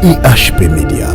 IHP Média,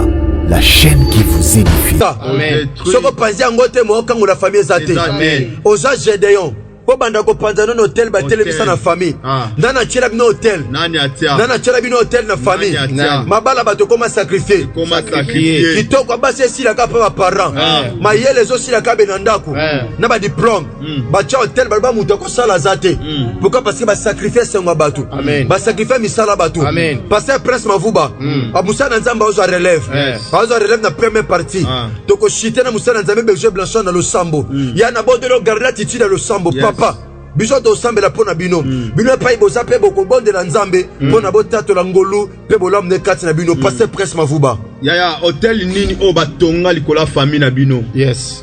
la chaîne qui vous édifie. Amen. Soko panzi angote mo kango la famille zate. Amen. Oza Gédéon. Po banda ko panza no hotel ba televisa na famille. Nana tshela bino hotel. Nani atia. Nana tshela bino hotel na famille. Mabala bato koma sacrifier. Koma sacrifier. Kitoko basi sila ka pa parents. Mayele zo sila ka benandako. Na ba diplôme. Ba tshela hotel ba muto ko sala zate. Pourquoi parce que ba sacrifier sengo bato. Ba sacrifier misala bato. Pasteur Prince Mavuba. Abusa na nzamba ozo relève. Ozo relève na première partie. Toko chiter na musa na nzambe Berger Blanchard na Losambo. Ya na bodelo garder l'attitude na Losambo. Papa, biso to sambela pona bino. Bino pa iboza pe boko bonde la nzambe pona botato la ngolu pe bolam ne kati na bino Pasteur Prince Mavuba. Yaya hotel nini o batonga likola famille na bino. Yes.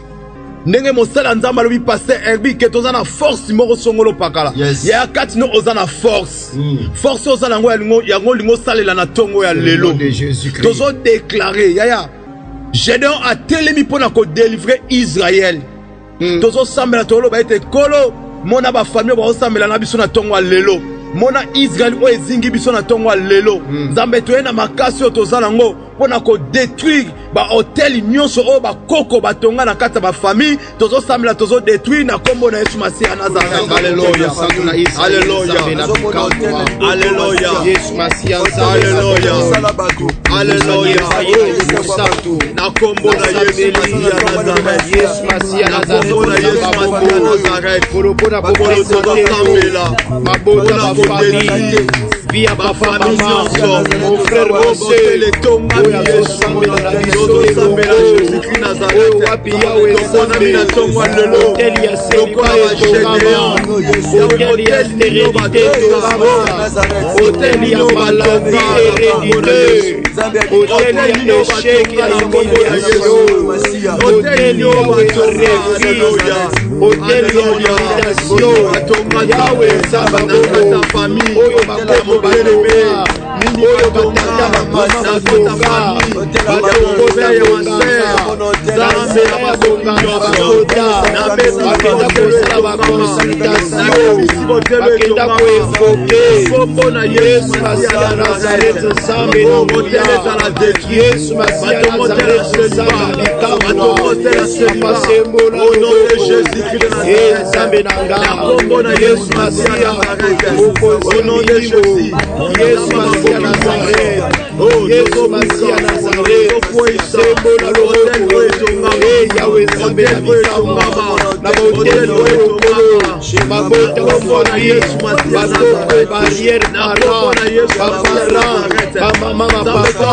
Ndenge mosala nzamba lobi Pasteur Herbie ke toza na force moko songolo pakala. Yaya kati no oza na force. Force oza na ngo yango lingo salela na tongo ya lelo. Tozo déclarer yaya Gédéon a telemi pona ko délivrer Israël. Tozo sambela tolo ba ete kolo mona ba famille ba sambela na biso na tongo lelo mona Israël o ezingi biso na tongo lelo nzambe to na makasi o tozala ngo pona ko détruire ba hotel nyonso o ba koko ba tonga na kata ba famille tozo sambela tozo détruire na kombo na Yesu Masiya Nazareth. Alléluia. Alléluia. Alléluia. Yesu Masiya. Alléluia. Alléluia. Na kombo na Yesu Masiya Nazareth. Yesu Masiya Nazareth. Pona sambela mabota ba famille via ba famille mon frère José le tonga Yesu sambela Jésus-Christ Nazareth wapi yawe sambela tonga lelo Elia seka Elia stérilité hôtel ya maladie hérédité hôtel ya échec ya humiliation hôtel ya hôtel ya limitation yawe samba na famille oyo bakamo balebe oyo batata bamasa kota batongoza ya wansera zambe ya babonga bakota bakenda kosala bakonsultation bakenda koevoke kombo na Yesu Masiya Nazareth zambe Yesu Masiya Nazareth zambe likamwa au nom de Jésus-Christ zambe nanga kombo na Yesu Masiya au nom de Jésus Yesu Masiya Nazareth Yesu Masiya Nazareth sembo na loboko yawe zambe na bikamwa na hotel oyo mabota wa Yesu Masiya Nazareth barrière para bapara bamama bapapa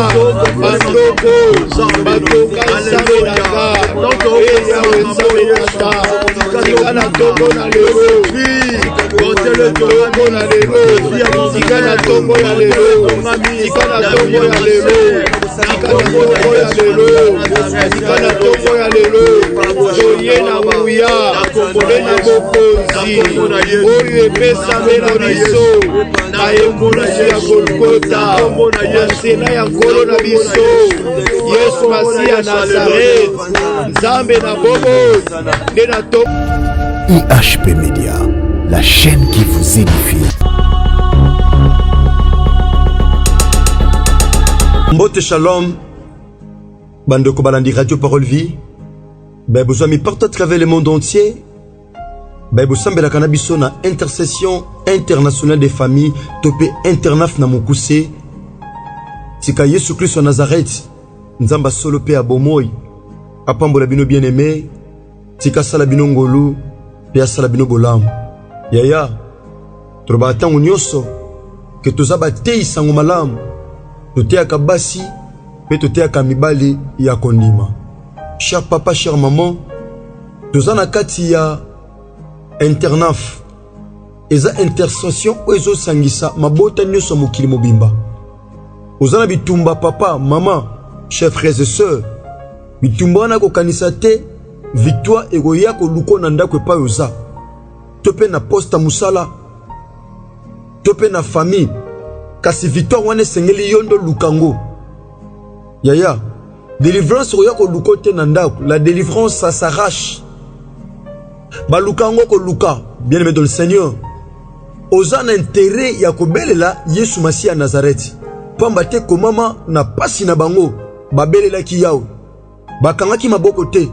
bandoko batoka zambe nanga yawe zambe nanga tikana tongo na lelo tikana tongo na lelo tikana tongo na lelo tikana tongo ya lelo tikana tongo ya lelo toye na buya toye na bokonzi oyo epesame na biso na engulu ya Golgota na nzela ya nkolo na biso Yesu Masiya Nazareth nzambe na bobo nde na to IHP Média, la chaîne qui vous édifie. Mbote Shalom, Bandoko Balandi Radio Parole Vie, Besoami partout à travers le monde entier, Bebosambé la Canabiso na intercession internationale des familles, topé internaf na Mokuse, Tika Yesu Christ wa Nazareth, Nzamba solo pe abomoy, Apambo la bino bien aimé, Tika salabino ngolu, pe salabino bolam. Yaya, troba tangu nyoso, ke tozaba tei sango malam, totea kabasi, pe totea kamibali ya kondima. Cher papa, cher maman, tozana kati ya internaf, eza intercession oezo sangisa mabota nyoso mokili mobimba. Ozana bitumba papa, maman, chers frères et sœurs, bitumba wana kokanisa te, victoire egoya ko luko na ndako epai oza. Tope na posta musala, tope na famille, kasi victoire wana sengeli yondo lukango. Yaya, délivrance oya ko luko te na ndako, la délivrance ça s'arrache. Ba lukango ko luka, bien aimé dans le Seigneur. Ozana intérêt ya kobelela Yesu Masiya Nazareth. pamba te komama na pasi na bango babelelaki yawe bakangaki maboko te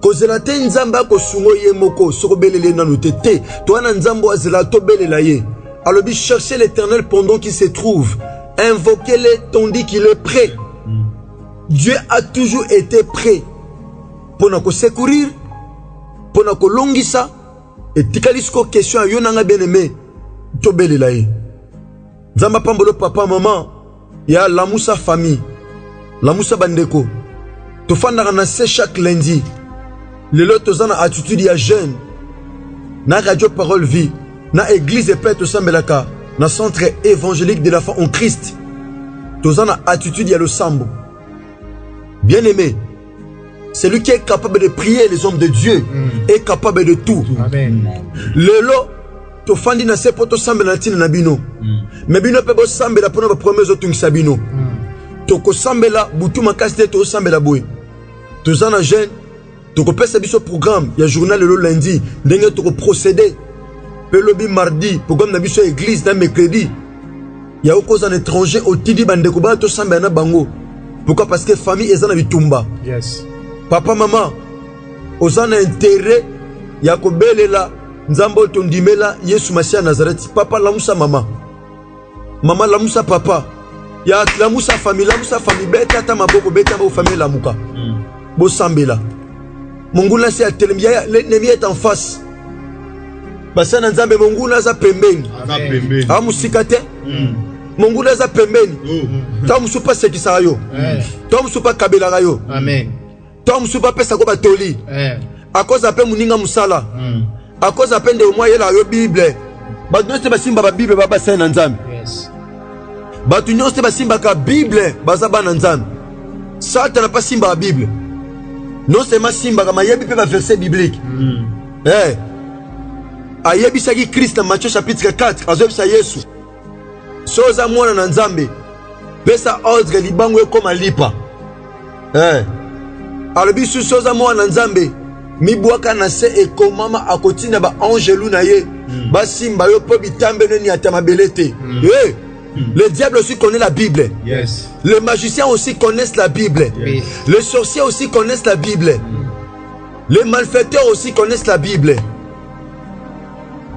kozela te nzambe akosungo ye moko soko belele nanu te te toana nzambe azela tobelela ye alobi cherchez l'Éternel pendant qu'il se trouve, invoquez-le tandis qu'il est prêt. Dieu a toujours été prêt pour nous secourir, pour nous longisa et tikalisko question a yonanga bien-aimé tobelela ye nzamba pambolo papa maman ya lamusa famille lamusa bandeko tofandaka na se chaque lundi lelo tozana attitude ya jeune na radio parole vie na église et prêtre sambelaka na centre évangélique de la foi en Christ tozana attitude ya le sambo bien-aimé. Celui qui est capable de prier les hommes de Dieu est capable de tout. Amen. Lelo to fandi na se poto sambe na tina na bino. Mais bino pe bo sambe la pona ba promesse otu ngisabino. To ko sambe la butu makasti to sambe la boy. To zana jeune to ko pesa biso programme ya journal le lundi ndenge to ko procéder. Pe lobi mardi programme na biso église na mercredi. Ya oko en étranger au tidi bande ko ba to sambe na bango. Pourquoi? Parce que famille ezana bitumba. Yes. Papa, maman, ozana intérêt ya kobelela nzambo tondimela Yesu Masia Nazareth. Papa lamusa mama. Mama lamusa papa. Ya lamusa famille beta ta maboko beta bo famille lamuka. Bo sambela. Mongula si atelemi ya l'ennemi est en face. Basana nzambe mongula za pembeni. Amusikate. Mongula za pembeni. Ta musupa sekisa yo. Ta musupa kabela yo. Amen. Tom soupa pesa ko batoli à cause appelle muninga musala à cause appelle de moyen la Bible badonne te basimba ba Bible ba basa na nzambe Yes. badonne te basimba ka Bible bazaba na nzambe ça tu n'as pas simba la Bible non seulement simba ka mayebi pe ba verset biblique ayebi saki Christ na Matthieu chapitre 4 azobisa Yesu soza mwana na nzambe pesa ordre libango ekoma lipa alobi susoza mwana nzambe mibwaka na se ekomama akotina ba angelu na ye basimba yo po bitambe neni atama belete le diable aussi connaît la Bible. Yes. Les magiciens aussi connaissent la Bible. Oui. Les sorciers aussi connaissent la Bible. Les malfaiteurs aussi connaissent la Bible.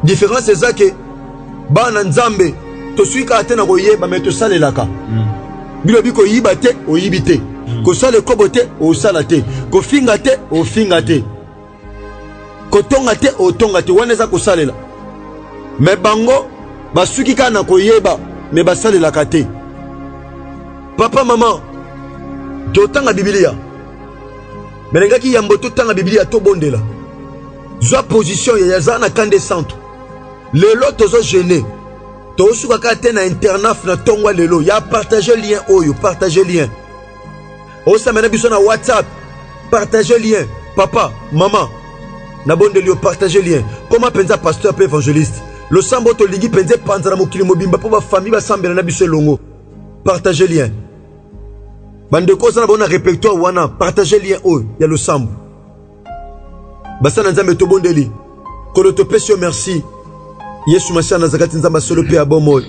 Différence c'est ça que bana nzambe to suika atena ko yeba mais to salelaka. Bilobi ko yibate o yibite. Ko sale kobote o salate. Ko fingate o fingate. Ko tongate o tongate waneza ko salela. Mais bango basuki kana ko yeba mais basalelaka te. Papa maman totanga Biblia. Melengaki yamboto tanga Biblia to bondela. Zwa position ya yazana kande santo. Lelo tozo gêné. Tosuka ka te na internat na tongwa lelo ya partager lien oyo partager lien. Osa mena biso na WhatsApp partager lien. Papa, maman na bondeli partager lien. Comment penza pasteur pe évangéliste. Le sambo to ligi penze panza na mokili mobimba po ba famille ba sambela na biso longo. Partager lien. Bande koza na bona répertoire wana partager lien oyo ya le sambo. Basana nzambe to bondeli. Kolo to pesio merci. Yesu Masia Nazareth nzamba solo pe abomo.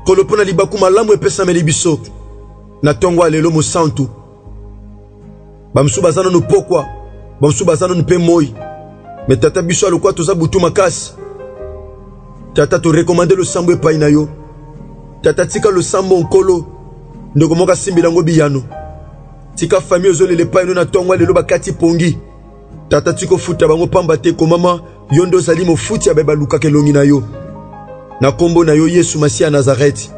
Kolo pona libaku malamu epesa meli biso. Na tongwa lelo mo santu. Bamsu bazana no pokwa. Bamsu bazana no pe moi. Mais tata biso alokwa toza butu makasi. Tata to recommander le sambo epai na yo. Tata tika le sambo nkolo. Ndoko moka simbi lango biyano. Tika famille ozole le pai no na tongwa lelo bakati pongi. Tata tiko futa bango pamba te ko mama yondo zali mo futi ya beba luka kelongi na yo. Na kombo na yo Yesu Masia Nazareth.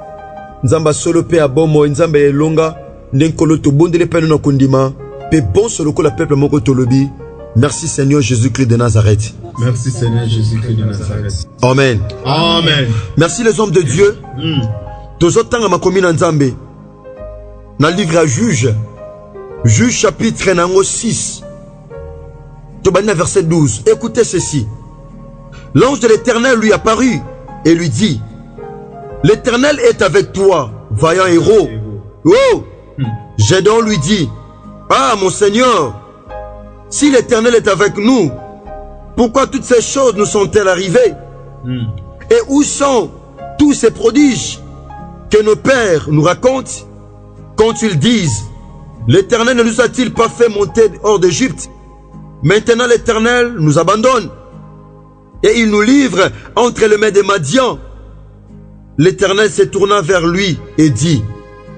Nzamba solo pe abomo nzamba elonga ndenkolo to bondele pe no kondima pe bon solo ko la peuple moko tolobi. Merci Seigneur Jésus-Christ de Nazareth. Merci Seigneur Jésus-Christ de Nazareth. Amen. Amen. Merci les hommes de Dieu. Tozotanga makomi na nzambe. Na livre à Juge. Juge chapitre nango 6. Tobana verset 12. Écoutez ceci. L'ange de l'Éternel lui apparut et lui dit: L'Éternel est avec toi, vaillant héros. Oh! Gédéon lui dit: Ah, mon Seigneur, si l'Éternel est avec nous, pourquoi toutes ces choses nous sont-elles arrivées? Et où sont tous ces prodiges que nos pères nous racontent quand ils disent: l'Éternel ne nous a-t-il pas fait monter hors d'Égypte? Maintenant l'Éternel nous abandonne et il nous livre entre les mains des Madians. L'Éternel se tourna vers lui et dit: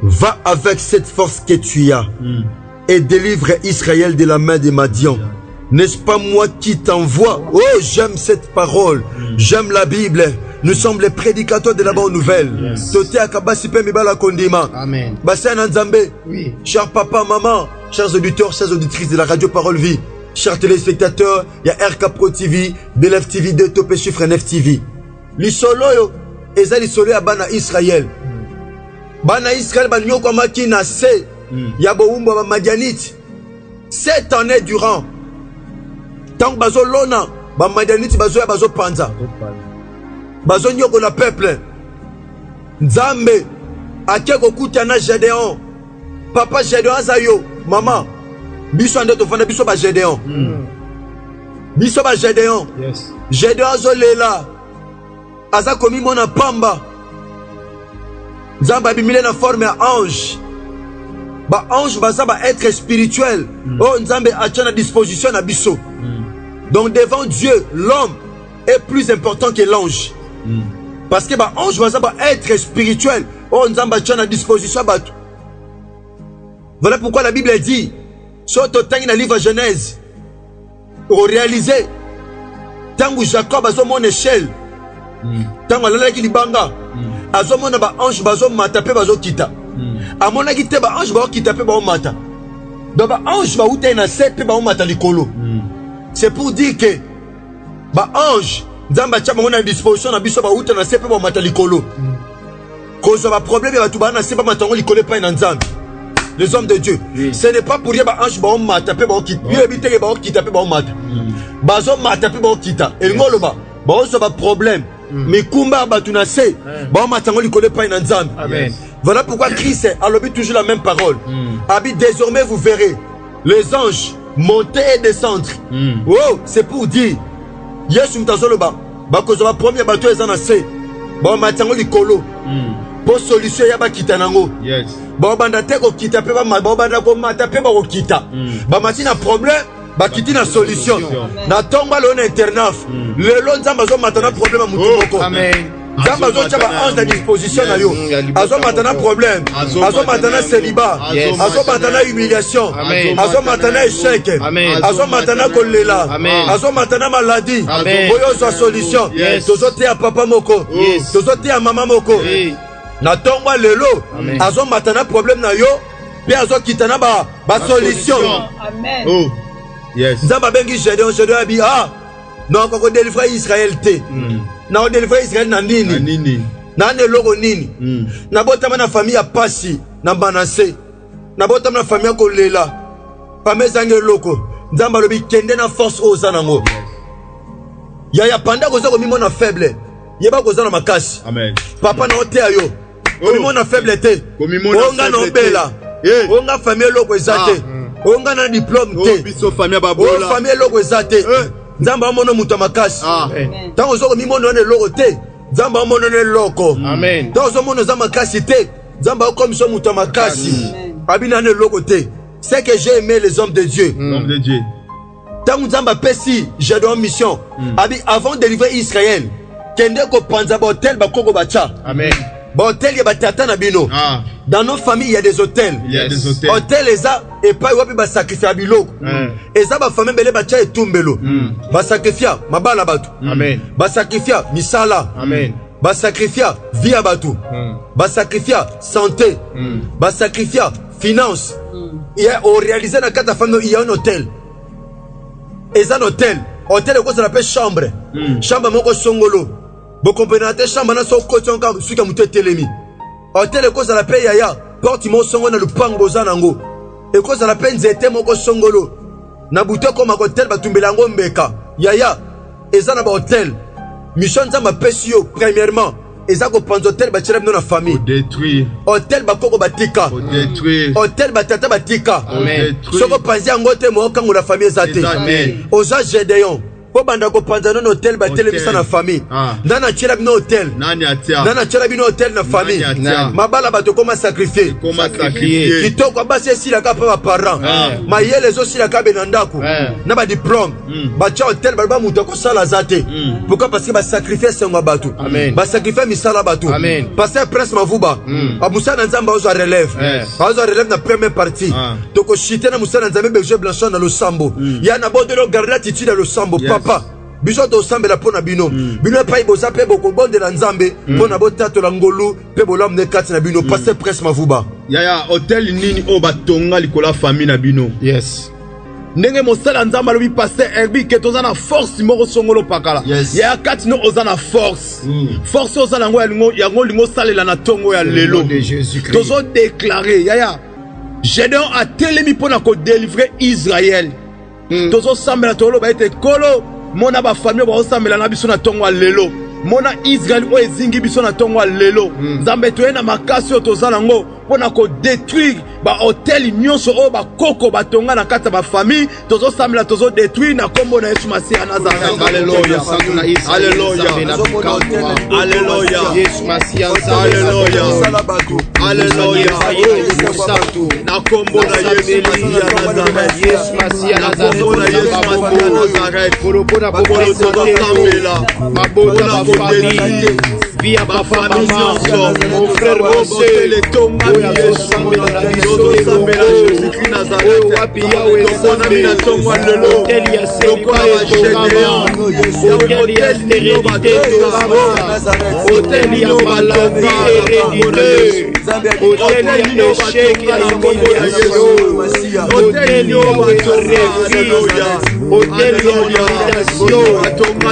va avec cette force que tu as et délivre Israël de la main des Madians. N'est-ce pas moi qui t'envoie? Oh, j'aime cette parole. J'aime la Bible. Nous sommes les prédicateurs de la bonne nouvelle. Toté akabasi pe mibala kondima. Amen. Bassin Nzambe. Oui. Chers papa, maman, chers auditeurs, chères auditrices de la radio Parole Vie, chers téléspectateurs, il y a RK Pro TV, Belef TV, de Topé Chiffre NF TV. L'isolo yo, eza l'isolo ya bana Israël. Bana Israël banyo kwa makina se, ya boumba ba Madianite. 7 années durant. Tant que bazo lona, ba Madianite bazo ya bazo panza. Bazo nyoko na peuple. Nzambe, akeko kutana Gédéon. Papa Gédéon azayo, maman. Biso ande to fana biso ba Gédéon. Biso ba Gédéon. Yes. Gédéon azolela. Aza komi mona pamba. Nzambe abimile na forme ya ange. Ba ange baza ba être spirituel. Oh Nzambe atia na disposition na biso. Donc devant Dieu, l'homme est plus important que l'ange. Parce que ba ange baza ba être spirituel. Oh Nzambe atia na disposition bato. Voilà pourquoi la Bible dit, sur le livre Genèse, au réalisé, tant que Jacob a mon échelle, tant que l'ange libanga, a mon ange bazo matape bazo kita. A mon agité ba ange bazo kita pe ba mata. Donc ba ange ba ute na sepe ba mata likolo. C'est pour dire que ba ange nzamba tcha mon disposition na biso ba ute na sepe ba mata likolo. Cause ba problème ba tu ba na sepe ba matango likolo pa na nzambe. Les hommes de Dieu, ce n'est pas pour dire bah ange bah mata pe bah kita, il habite que bah kita pe bah mata, bazo mata pe bah kita, et ngolo bah on se bat problème, mais kumba bah tu n'as sé, bah mata ngoli connaît pas une nzambe. Voilà pourquoi Christ a l'objet toujours la même parole. Habite désormais vous verrez les anges monter et descendre. Oh, c'est pour dire, Yesu mtazolo bah cause bah premier bateau est en assez, bah mata ngoli kolo. Pour solution ya ba kita nango. Yes. Ba banda te ko kita pe ba banda ko mata pe ba ko kita. Ba machine a problème, ba kiti na solution. Na tomba lo na internaf. Le lo nzamba zo matana problème a mutu boko. Amen. Nzamba zo tcha ba ange na disposition na yo. Azo matana problème. Azo matana célibat. Azo matana humiliation. Azo matana échec. Azo matana kolela. Azo matana maladie. Oyo zo solution. Tozo te a papa moko. Tozo te a maman moko. Na tongwa lelo azo matana problème na yo pe azo kitana ba solution. Amen. Oh. Yes. Nzamba bengi Gédéon abi ah non ko délivrer Israël te. Na o délivrer Israël na nini? Na ne logo nini? Na botama na famille ya pasi na Manassé. Na botama na famille ko lela. Pamezange loko. Nzamba lobi kende na force ozanango. Ya panda ko zako mimo na faible. Yeba ko zana makasi. Amen. Papa na ote ayo. Komimo na faible te. Onga na obela. Onga famille loko ezate. Onga na diplôme te. Biso famille babola. Famille loko ezate. Nzamba mono muta makasi. Tango zoko mimo na loko te. Nzamba mono ne loko. Amen. Tango zoko mono za makasi te. Nzamba comme so muta makasi. Abina ne loko te. C'est que j'ai aimé les hommes de Dieu. Homme de Dieu. Tango Nzamba pesi, j'ai donné mission. Abi avant de délivrer Israël. Kende ko panza ba hôtel ba koko bacha. Amen. Ba hôtel ya batata na bino. Dans nos familles il y a des hôtels. Il y a des hôtels. Hôtel eza et pas wapi ba sacrifier biloko. Eza ba famille bele bacha etumbelo. Ba sacrifier mabala batu. Amen. Ba sacrifier misala. Amen. Ba sacrifier vie batu. Ba sacrifier santé. Ba sacrifier finance. Il y a réalisé dans quatre familles il y a un hôtel. Eza un hôtel. Hôtel ko ça s'appelle chambre. Chambre moko songolo. Vous comprenez la chambre na so ko tionka suka muté telemi. Hôtel ko ça l'appelle yaya. Porte mo songo na lupango zanango. Et ko ça l'appelle nzete moko songolo. Na buté ko ma hôtel batumbela ngo mbeka. Yaya. Eza na ba hôtel. Mission za ma pesio premièrement. Eza ko panzo hôtel ba tirem na famille. Détruire. Hôtel ba koko batika. Détruire. Hôtel batata batika. Amen. Soko panzi ngote mo kango la famille zate. Amen. Oza Gédéon. po banda ko panza no hôtel ba télévision na famille ndana tshela bino hôtel nana tshela bino hôtel na famille mabala bato koma sacrifier kitoko basi esila ka pa parents mayele zo sila ka benandako na ba diplôme ba tshela hôtel ba muto ko sala zate pourquoi parce que ba sacrifier sengo bato ba sacrifier misala bato parce que prince mavuba amusa na nzamba ozo relève na première partie toko chiter na musa na nzambe Berger Blanchard na losambo ya na bodelo garder attitude na losambo papa biso to sambela pona bino bino pa iboza pe boko bonde na nzambe pona botato la ngolu pe bolam ne kati na bino passer presse mavuba yaya hotel nini o batonga likola famille na bino ndenge mosala nzamba lobi passer herbi ke toza na force moko songolo pakala yaya kati no oza na force oza nango yango lingo salela na tongo ya lelo tozo déclarer yaya Gédéon a télémi pour nous délivrer Israël. Tozo sambela tolo ba ete kolo mona ba famille ba sambela na biso na tongo lelo. Mona Israël o ezingi biso na tongo lelo. Nzambe to na makasi o tozala ngo pona ko détruire ba hôtel nyonso o ba koko ba tonga na kata ba famille tozo sambela tozo détruire na kombo na Yesu Masiya Nazareth. Alléluia. Alléluia. Alléluia. Yesu Masiya Alléluia. Alléluia. Na kombo na Yesu Masiya Nazareth. Yesu Masiya Nazareth. Pona ko sambela mabota ba famille via ba famille mon frère Bosse le tonga Yesu sambela Jésus Nazareth wapi yawe sambela tonga lelo Elia seko Elia stérilité Hôtel ya maladie héréditaire Hôtel ya échec ya humiliation Hôtel ya Hôtel ya humiliation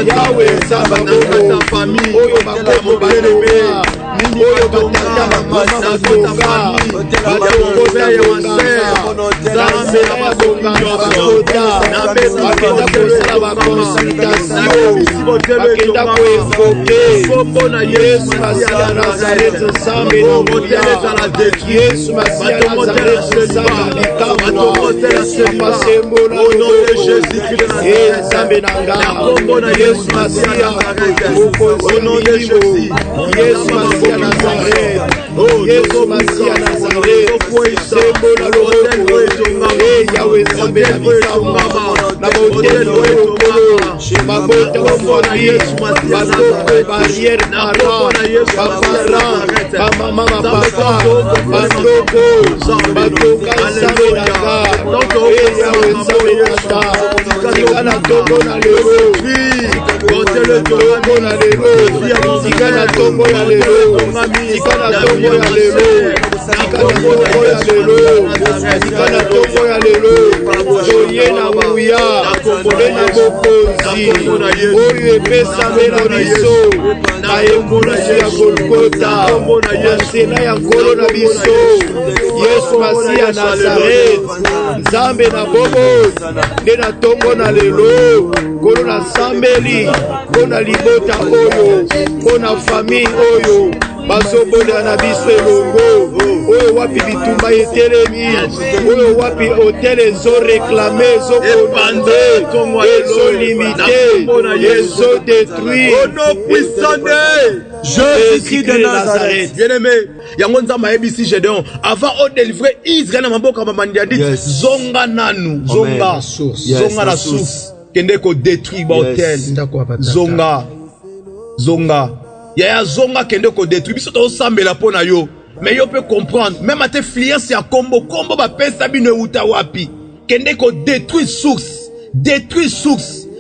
yawe sambela famille oyo bakoko balebe oyo batata mama batonga batongoza zambe na batonga bakota bakenda kosala baconsultation bakenda koevoke kombo na Yesu Masiya Nazareth zambe na Yesu Masiya Nazareth zambe likamwa apasembola zambe na nga kombo na Yesu Masiya au nom de Jésus Yesu Masiya Nazareth Yesu Masiya Nazareth sembola loboko yawe zambe na bikamwa na botel oyo mabota omoni bakoko barrière para bapara bamama bapapa bandoko batonga zambe na nga yawe zambe na nga tikana tongo na lelo tongo na lelo tikana tongo ya lelo tikana tongo ya lelo tikana tongo ya lelo toye na nguya toye na bokonzi oyo epesame na biso na embulusu ya Golgota na nzela ya nkolo na biso Yesu Masiya Nazareth nzambe na bobo nde na tongo na lelo nkolo na sambeli mpona libota oyo mpona famille oyo bazobonda na biso elongo oyo wapi bitumba etelemi oyo wapi hotel ezoreklame ezokonde ezolimite ezodétruire au nom puissant de Jésus de Nazareth. Bien-aimé, yango nzamba yebisi Gédéon avant o délivrer Israël na maboko ba mandiadi zonga nanu zonga la source kende ko détruire ba hotel zonga yaya zonga kende ko détruire biso to sambela pona yo mais yo peut comprendre même à tes fliance ya combo ba pesa bino euta wapi kende ko détruire source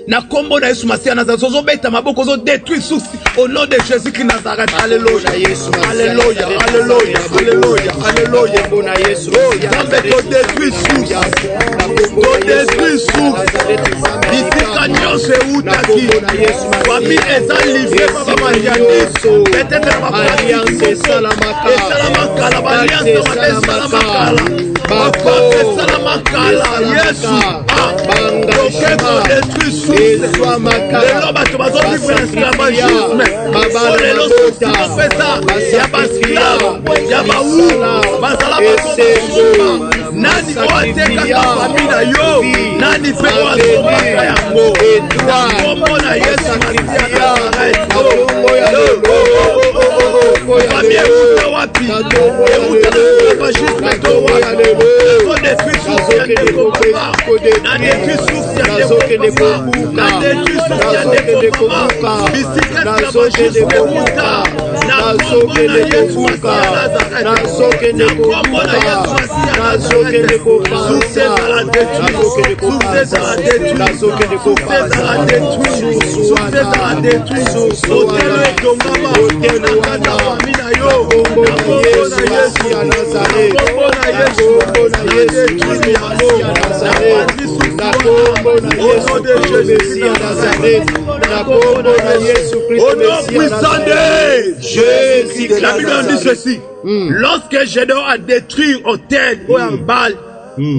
na kombo na Yesu Masiya Nazareth zo beta maboko zo détruire source au nom de Jésus Christ Nazareth. Alléluia Yesu Alléluia Alléluia Alléluia Alléluia bona Yesu Zambe ko détruire source itika nyonso eutaki famille eza livré papa mariani peut-être alliance esalamaka baliance esalamaka bapapa esalamakala Yesu bangashima lelo bato bazovivre esclavagisme lelo ya basclave ya bawu bazala basoma nani La Bible dit ceci. Lorsque Gédéon a détruit l'autel en balle,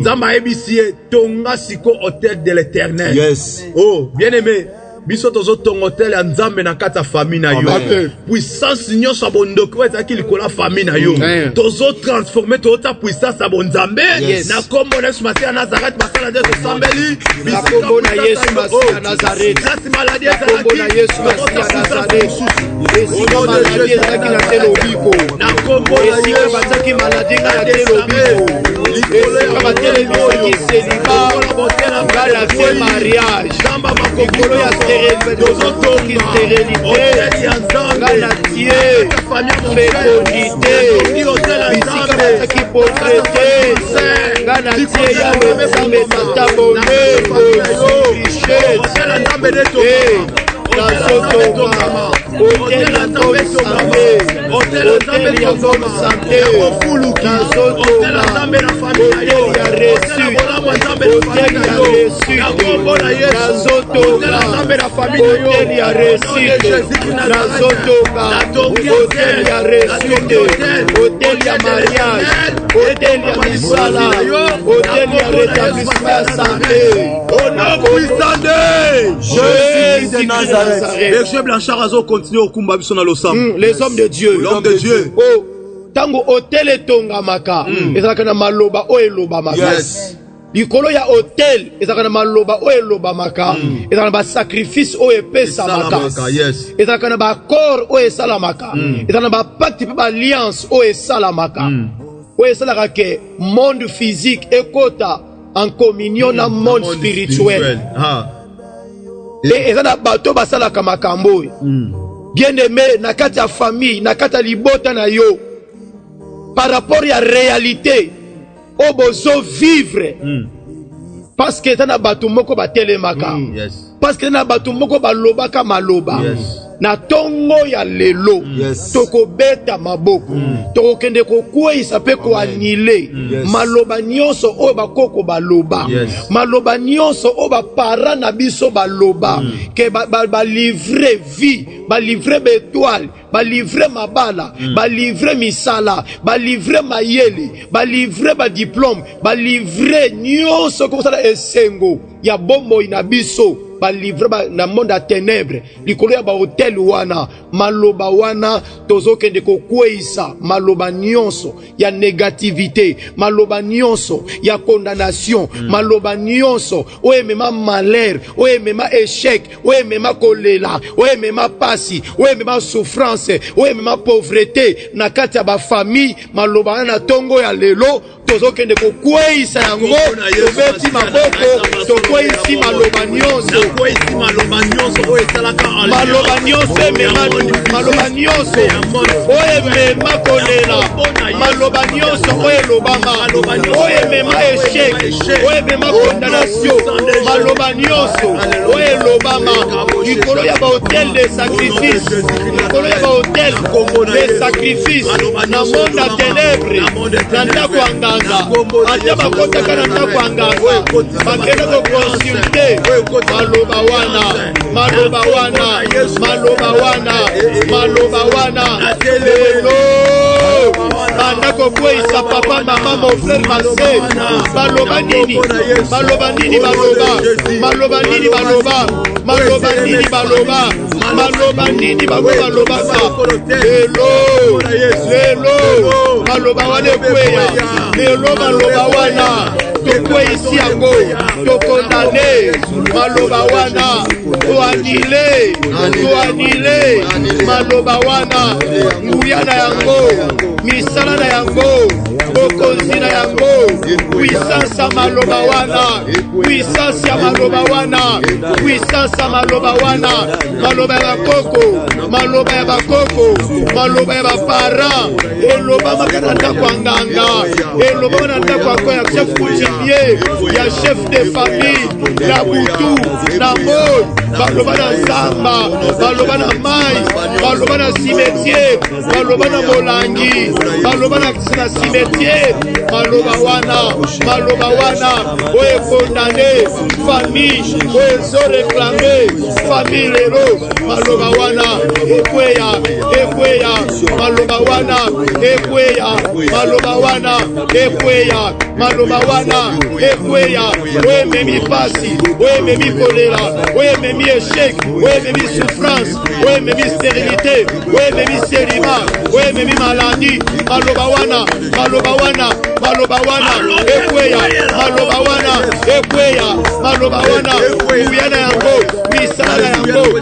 Zama ebisie tonga siko hôtel de l'Éternel. Yes. Oh, bien aimé. Biso tozo tonga hôtel ya Nzambe na kata famille na yo. Puissance nyonso abondoko ezaki likola famille na yo. Tozo transformer tota puissance abonzambe na kombo na Yesu Masiya Nazareth basala de sambeli. Na kombo na Yesu Masiya Nazareth. Kasi maladie na kombo na Yesu Masiya Nazareth. Esika maladie ezaki na te lobiko. Na kombo na Yesu bataki maladie na te lobiko. Esika batelemisi célibat ngala te mariage. Likolo ya stérilité ngala tie fécondité. Bisika bataki pauvreté ngala tie yawe Nzambe tata bonheur bonjour richesse. Nazotonga hôtel ya bonne santé, hôtel ya bonne santé, nazotonga hôtel ya réussite, hôtel ya réussite, nazotonga hôtel ya réussite, nazotonga hôtel ya réussite, hôtel ya mariage, hôtel ya misala, hôtel ya rétablissement ya santé. Jésus de Nazareth. Et Blanchard a continué au combat les hommes de Dieu. L'homme de Dieu. Oh, tango hôtel etonga maka. Ezaka na maloba o eloba maka. Yes. Likolo ya hôtel ezaka na maloba o eloba maka. Ezaka na ba sacrifice o epesa maka. Yes. Ezaka na ba corps o esala maka. Ezaka na ba pacte pe ba alliance o esala maka. O esala ke monde physique ekota en communion na monde spirituel. Et ezana bato basala kamakambo. Bien aimé na kati ya famille, na kati ya libota na yo. Par rapport à la réalité, au bozo vivre. Parce que ezana bato moko batelemaka. Parce que ezana bato moko balobaka maloba. Na tongo ya lelo toko beta maboko toko kende ko kwisa pe ko anile maloba nyonso o bakoko baloba maloba nyonso o ba para na biso baloba ke ba livrer vie ba livrer bétoile ba livrer mabala ba livrer misala ba livrer mayele ba livrer ba diplôme ba livrer nyonso ko sala esengo ya bombo ina biso ba livrer ba na monde à ténèbres likolo ya ba hotel wana maloba wana tozo kende ko kweisa maloba nyonso ya négativité maloba nyonso ya condamnation maloba nyonso o emema malheur o emema échec o emema kolela o emema pasi o emema souffrance o emema pauvreté na kati ya ba famille maloba wana tongo ya lelo tozo kende ko kweisa yango tobeti maboko to kweisi maloba nyonso maloba nyonso emema maloba nyonso oyo emema kolela maloba nyonso oyo elobama oyo emema échec oyo emema condamnation maloba nyonso oyo elobama likolo ya bahotel de sacrifice likolo ya bahotel de sacrifice na monde ya ténèbre na ndako ya nganga ata bakotaka na ndako ya nganga bakenda koconsulte maloba wana maloba wana maloba wana maloba wana lelo banda kokweyisa papa mama mon frère ma sœur baloba nini baloba nini baloba maloba nini baloba maloba nini baloba maloba nini balobaka lelo maloba wana ekweya lelo maloba wana tokweyisi yango tokondane maloba wana toanile maloba wana nguya na yango misala na yango bokonzi na yango puissance ya maloba wana puissance ya maloba wana puissance ya maloba wana maloba ya bakoko maloba ya bakoko maloba ya bapara eloba makana ndako ya nganga eloba na ndako ya chef coutumier ya chef de famille na butu na mode baloba na zamba baloba na mai baloba na cimetière baloba na molangi baloba na cimetière maloba wana oyo condamné famille oyo ezo réclamé famille lelo maloba wana ekweya maloba wana ekweya maloba wana ekweya maloba wana ekweya oyo ememi pasi oyo ememi kolela oyo ememi échec oyo ememi souffrance oyo ememi stérilité oyo ememi selima oyo ememi maladie maloba wana ekweya maloba wana ekweya maloba wana kuya na yango misala na yango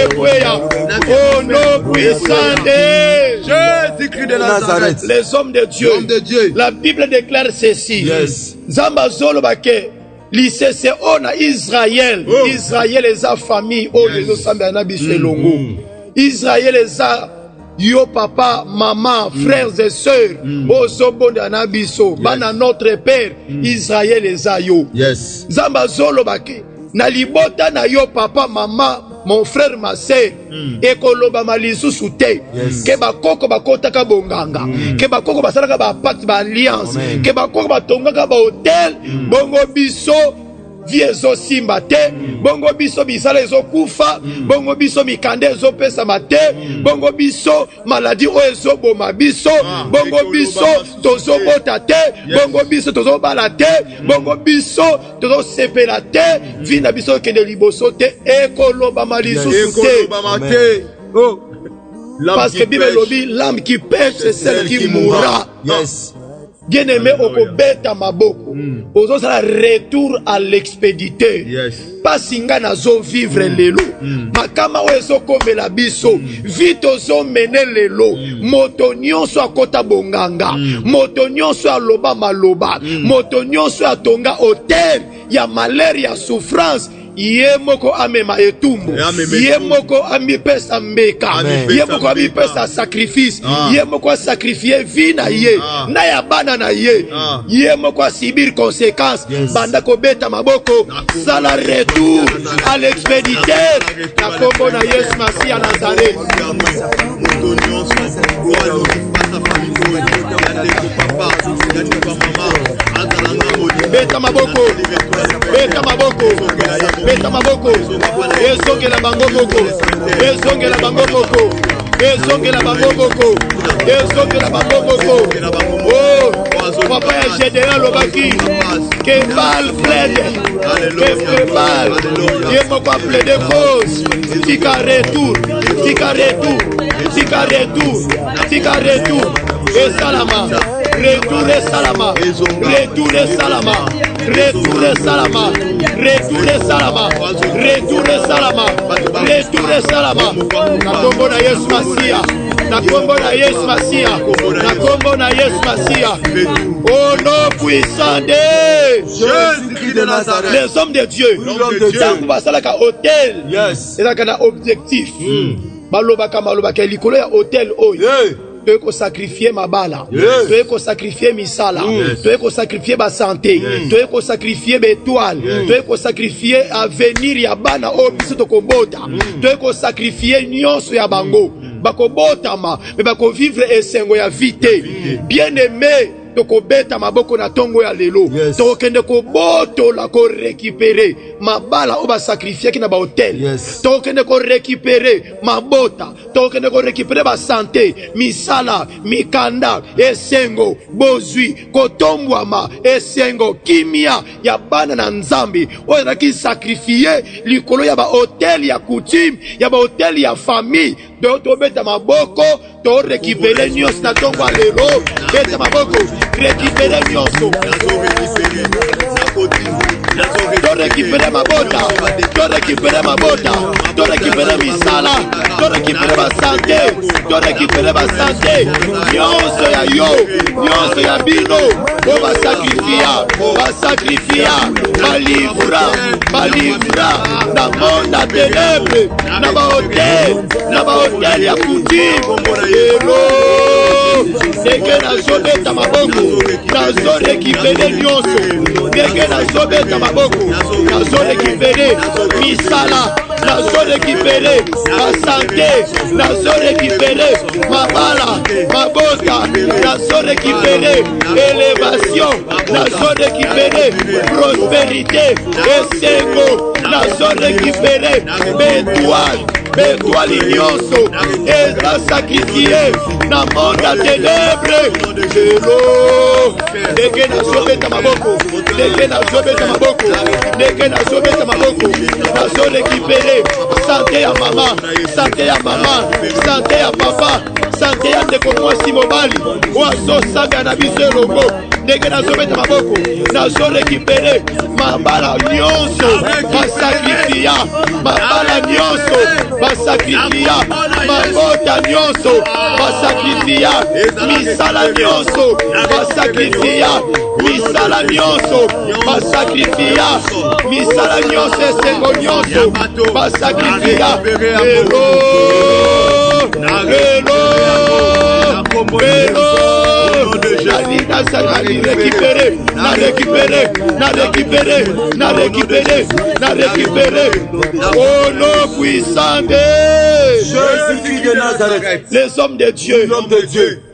ekweya au nom puissant de Jésus-Christ de Nazareth. Les hommes de Dieu. La Bible déclare ceci. Zamba zolo bake lisese ona Israël. Israël eza famille o lezo samba na biso elongo. Israël eza yo papa, maman, frères et sœurs, ozobonda na biso, bana notre père, Israël eza yo. Zamba zolo bake na libota na yo papa, maman, mon frère, ma sœur, ekoloba malisusu te, ke bakoko bakotaka bonganga, ke bakoko basalaka ba pacte ba alliance, ke bakoko batongaka ba hotel, bongo biso vie ezosimba te, bongo biso bisala ezokufa, bongo biso mikande ezopesama te, bongo biso maladi oyo ezoboma biso, bongo biso tozobota te, bongo biso tozobala te, bongo biso tozosepela te, vi na biso okende liboso te, ekolobama lisusu te. Parce que Bible lobi, l'âme qui pêche, c'est celle qui mourra. Bien-aimé, okobeta maboko. Ozo sala retour à l'expéditeur. Pas singa nazo vivre lelo. Makama wezo komela biso. Vite ozo mene lelo. Moto nyonso akota bonganga. Moto nyonso aloba maloba. Moto nyonso atonga hotel. Ya malheur, ya souffrance. Ye moko amema etumbo, ye moko amipesa mbeka, ye moko amipesa sacrifice, ye moko a sacrifier vie na ye, na ya bana na ye, ye moko a subir conséquences, banda kobeta maboko, sala retour à l'expéditeur, na kombo na Yesu Masi ya Nazareth. Beta maboko, beta maboko, beta maboko, ezongela bango boko, ezongela bango boko, ezongela bango boko, ezongela bango boko. Oh, papa ya Gédéon lobaki, que mal plaide, que mal, ye moko a plaide cause, tika retour, tika retour, tika retour, tika retour, et salama. Retour et salama, retour et salama, retour et salama, retour et salama, retour et salama, retour et salama. Na kombo na Yesu Masia, na kombo na Yesu Masia, na kombo na Yesu Masia. Au nom puissant de Jésus-Christ de Nazareth. Les hommes de Dieu, tangu basalaka hôtel, ezaka na objectif. Balobaka malobaka likolo ya hôtel oyo. Tu veux sacrifier ma bala, tu veux sacrifier misala, tu veux sacrifier ma santé, tu veux sacrifier mes toiles, tu veux sacrifier avenir ya bana o biso to kobota, tu veux sacrifier nyonso ya bango, bako botama, mais bako vivre esengo ya vite. Bien-aimé, tokobeta maboko na tongo ya lelo, tokende koboto la ko récupérer mabala o ba sacrifier ki na ba hotel, tokende ko récupérer mabota, tokende ko récupérer ba santé, misala, mikanda, esengo, bozui, kotombwama, esengo, kimia ya bana na nzambi, oyo na ki sacrifier likolo ya ba hotel ya coutume, ya ba hotel ya famille, to beta maboko to récupérer nyonso na tongo ya lelo beta maboko récupérer nyonso to récupérer mabota to récupérer mabota to récupérer misala to récupérer ba santé to récupérer ba santé nyonso ya yo nyonso ya bino o ba sacrifia balivra na monde ya ténèbre na ba hotel ya coutume lelo ndenge nazobeta maboko nazorekipere nyonso ndenge nazobeta maboko nazorekipere misala nazorekipere basante nazorekipere mabala mabota nazorekipere élévation nazorekipere prospérité esengo nazorekipere bétoile nyonso eza sacrifié na monde ya ténèbre lelo ndenge nazobeta maboko ndenge nazobeta maboko ndenge nazobeta maboko nazorekipere sante ya mama sante ya mama sante ya papa sante ya ndeko mwasi mobali oyo azosambela na biso elongo ndenge nazobeta maboko nazorekipere mabala nyonso basakrifia mabala nyonso basakrifia mabota nyonso basakrifia misala nyonso basakrifia misala nyonso basakrifia misala nyonso esengo nyonso basakrifia lelo na récupérer au nom puissant de Jésus-Christ de Nazareth, les hommes de Dieu.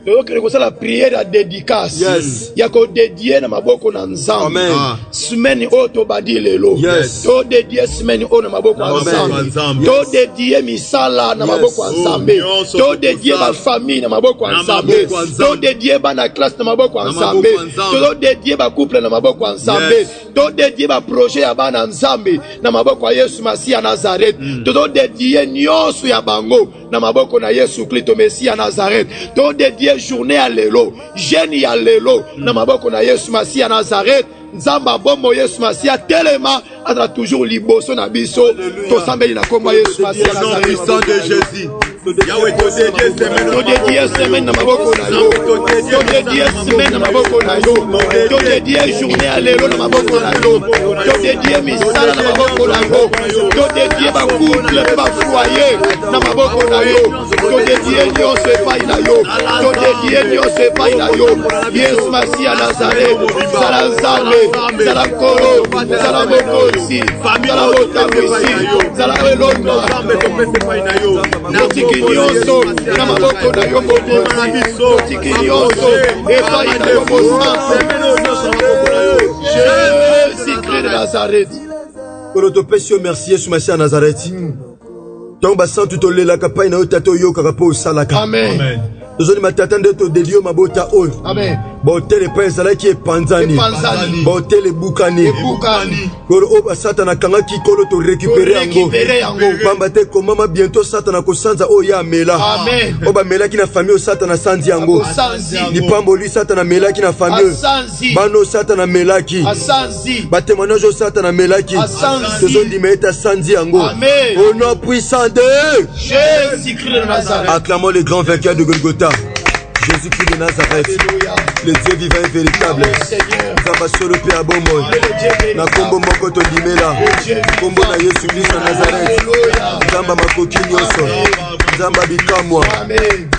Donc la prière à dédicace. Yes. Yako dédié na maboko na nzambe. Amen. Semaine oto badi lelo. Yes. To dédié semaine o na maboko na nzambe. To dédié misala na maboko na nzambe. To dédié ba famille na maboko na nzambe. To dédié ba na classe na maboko na nzambe. To dédié ba couple na maboko na nzambe. To dédié ba projet ya ba na nzambe na maboko ya Yesu Masia Nazareth. To dédié nyonso ya bango na maboko na Yesu Kristo Mesia Nazareth. To dédié journée à lelo, jeune ya lelo, na maboko na Yesu Masia Nazareth, nzamba bombo Yesu Masia telema, ata toujours liboso na biso, to sambeli na kombo Yesu Masia Nazareth. Au nom de Jésus. Yahweh, to dédié semaine na maboko na yo, to dédié semaine na maboko na yo, to dédié journée à lelo na maboko na yo, to dédié misala na maboko na yo, to dédié ba couple ba foyer na maboko na yo, to dédié nyonso epai na yo, to dédié nyonso epai na yo, Yesu Masia Nazareth, zala nzambe, zala nkolo, zala mokonzi, zala motamwisi, zala elonga, tiki nyonso na maboko na yo mokonzi, tiki nyonso epai na yo mosantu, Jésus-Christ de Nazareth. Kolo topesi yo merci Yesu Masia Nazareth. Tongo basantu tolelaka pai na yo tata oyokaka mpo osalaka. Amen. Tozoni matata nde todedio mabota oyo. Amen. Bahotel epai ezalaki epanzani. Bahotel ebukani. Kolo oyo basatana akangaki kolo torekipere yango. Pamba te komama bientôt satana kosanza oyo ya amela. Oyo bamelaki na famille oyo satana asanzi yango. Lipamboli satana amelaki na famille oyo. Bano satana amelaki. Batémoignage oyo satana amelaki. Tozondima ete asanzi yango. Au nom puissant de Jésus-Christ de Nazareth. Acclamons le grand vainqueur de Golgotha, Jésus-Christ de Nazareth, le Dieu vivant et véritable. Zamba solo pe abomo. Na kombo moko to dimela. Kombo na Yesu Christ de Nazareth. Zamba makoki nyonso. Zamba bikamwa.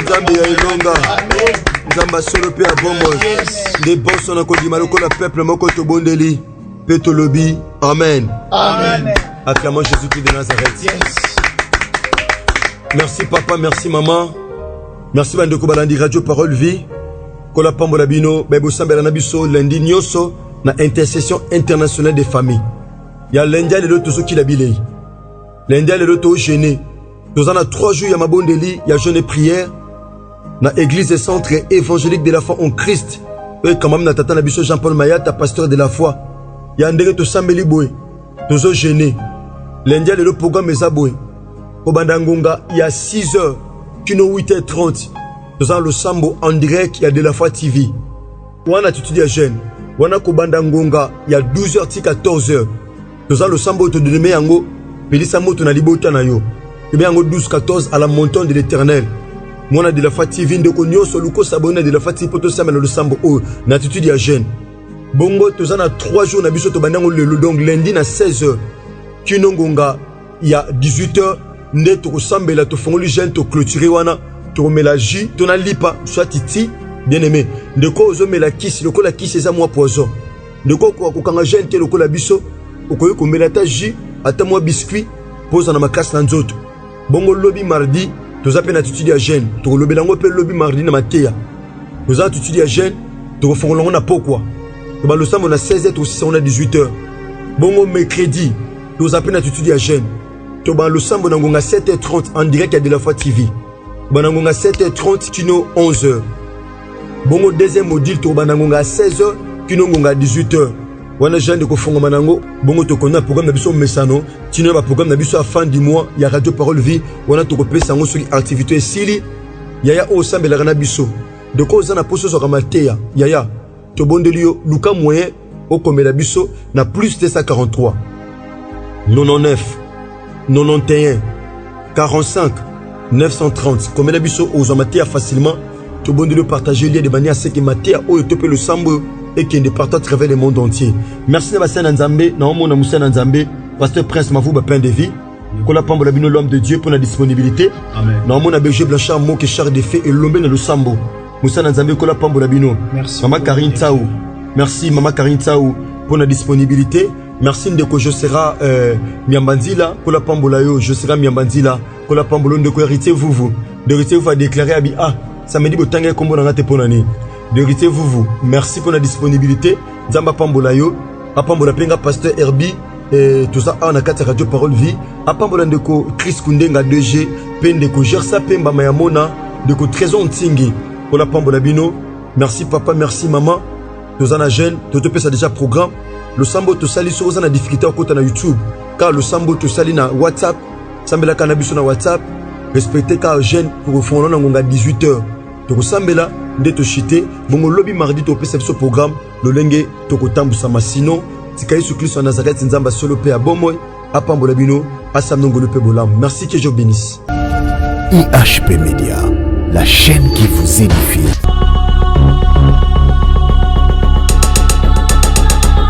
Zamba ya ilonga. Zamba solo pe abomo. De bonso na kodima lokola peuple moko to bondeli. Pe to lobi. Amen. Amen. Acclamons Jésus-Christ de Nazareth. Yes. Merci papa, merci maman. Merci bandeko balandi radio parole vie. Kola pambola bino, bebo sambela na biso lundi nyonso na intercession internationale des familles. Ya lundi lelo tozoki la bilei. Lundi lelo to jeûner. Tozana 3 jours ya mabondeli, ya jeûne et prière na église et centre évangélique de la foi en Christ. Et quand même na tata na biso Jean-Paul Mayata, pasteur de la foi. Ya ndenge to sambeli boy. Tozo jeûner. Lundi lelo programme eza boy. Kobandangunga, il y a 6 heures. kino 8h30 tozana losambo en direct ya de la foi TV wana attitude ya jeune wana kobanda ngonga ya 12h ti 14h tozana losambo to donner yango pelisa moto na libota na yo ebe yango 12-14 à la montagne de l'Éternel mwana de la foi TV ndeko nyonso luko sabona de la foi TV poto samela losambo o na attitude ya jeune bongo tozana 3 jours na biso to bandango lelo donc lundi na 16h kino ngonga ya 18h nde tokosambela tofongoli jeune to clôturer wana tomela jus tona lipa soit titi bien aimé ndeko ozomela kisi lokola kisi eza mwa poison ndeko kokanga jeune te lokola biso okoyi komela ta jus ata mwa biscuit poza na makasi na nzoto bongo lobi mardi toza pe na attitude ya jeune tokolobela yango pe lobi mardi na mateya toza attitude ya jeune tokofongola yango na pokwa toba losambo na 16h tokosisa na 18h bongo mercredi toza pe na attitude ya jeune toba losambo na ngonga 7h30 en direct ya de la foi TV banangonga 7h30 kino 11h bongo deuxième module to banangonga 16h kino ngonga 18h wana jeune de kofonga manango bongo to konna programme na biso mesano kino ba programme na biso à fin du mois ya radio parole vie wana to kopesa ngo sur activité sili yaya o sambela na biso de ko za na poso so kamateya yaya to bondelio luka moyen o komela biso na plus 243 99 91 45 930 comme la biso aux amateurs facilement tout bon de le partager lien de manière à ce que matia o topé le sambo et qui ne partage à travers le monde entier. Merci na basana nzambe na omo na musana nzambe pasteur Prince Mavouba pain de vie kola pambo la bino l'homme de Dieu pour la disponibilité. Amen. Na omo na berger Blanchard mo que char de feu et lombe na le sambo musana nzambe kola pambo la bino. Merci. Maman Karine Taou. Merci maman Karine Taou pour la disponibilité. Merci ndeko Josera Miambanzila kola pambola yo Josera Miambanzila kola pambolo ndeko héritier vous de héritier vous va déclarer abi ah samedi botanga kombo na ngate ponani de héritier vous merci pour la disponibilité nzamba pambola yo apambola penga pasteur Herbi et tout ça on a 4 radio parole vie apambola ndeko Chris Kundenga 2G pendeko Gersa Pemba Mayamona ndeko Trésor Ntingi kola pambola bino merci papa merci maman tozana jeune totopesa déjà programme le sambo to sali so na difficulté okota na YouTube car le sambo to sali na WhatsApp sambela cannabis na WhatsApp respecter car jeune pour fondre na ngonga 18h to sambela nde to chité bongo lobby mardi to pesa ce programme le lenge to kotambusa masino tikai sur Christ en Nazareth nzamba solo pe abomoy apambola bino asamnongolo pe bolam merci que je bénisse. IHP Media, la chaîne qui vous édifie.